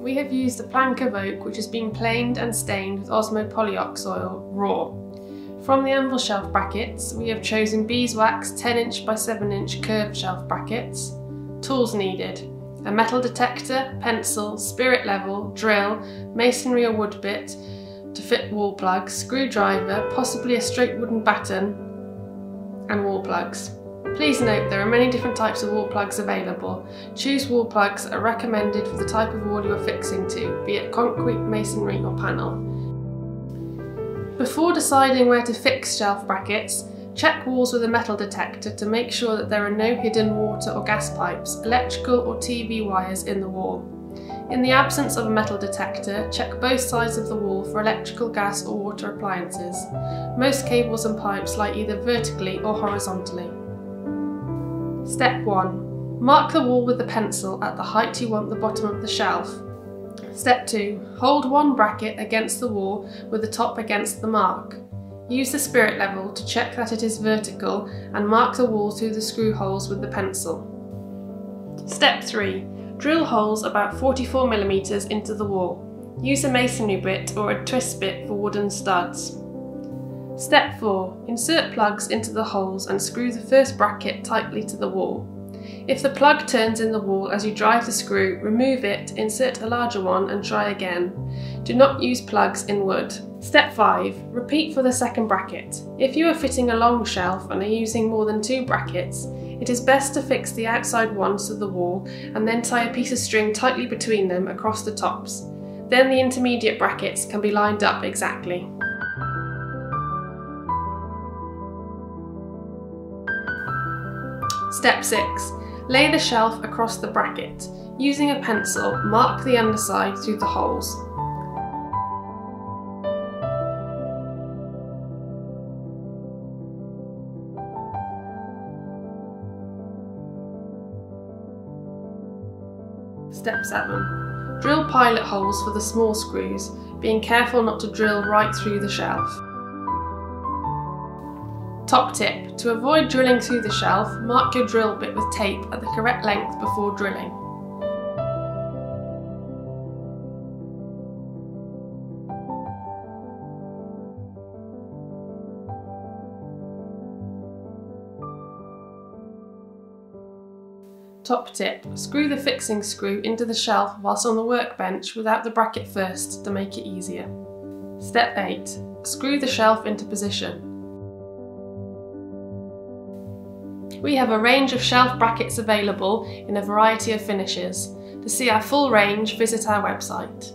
we have used a plank of oak which has been planed and stained with osmopolyox oil raw. From the Anvil shelf brackets, we have chosen beeswax 10" by 7" curved shelf brackets. Tools needed: a metal detector, pencil, spirit level, drill, masonry or wood bit to fit wall plugs, screwdriver, possibly a straight wooden batten, and wall plugs. Please note there are many different types of wall plugs available. Choose wall plugs that are recommended for the type of wall you are fixing to, be it concrete, masonry or panel. Before deciding where to fix shelf brackets, check walls with a metal detector to make sure that there are no hidden water or gas pipes, electrical or TV wires in the wall. In the absence of a metal detector, check both sides of the wall for electrical, gas or water appliances. Most cables and pipes lie either vertically or horizontally. Step 1. Mark the wall with a pencil at the height you want the bottom of the shelf. Step 2. Hold one bracket against the wall with the top against the mark. Use the spirit level to check that it is vertical and mark the wall through the screw holes with the pencil. Step 3. Drill holes about 44 mm into the wall. Use a masonry bit or a twist bit for wooden studs. Step 4. Insert plugs into the holes and screw the first bracket tightly to the wall. If the plug turns in the wall as you drive the screw, remove it, insert a larger one and try again. Do not use plugs in wood. Step 5. Repeat for the second bracket. If you are fitting a long shelf and are using more than 2 brackets, it is best to fix the outside ones to the wall and then tie a piece of string tightly between them across the tops. Then the intermediate brackets can be lined up exactly. Step 6. Lay the shelf across the bracket. Using a pencil, mark the underside through the holes. Step 7. Drill pilot holes for the small screws, being careful not to drill right through the shelf. Top tip: to avoid drilling through the shelf, mark your drill bit with tape at the correct length before drilling. Top tip: screw the fixing screw into the shelf whilst on the workbench without the bracket first to make it easier. Step 8. Screw the shelf into position. We have a range of shelf brackets available in a variety of finishes. To see our full range, visit our website.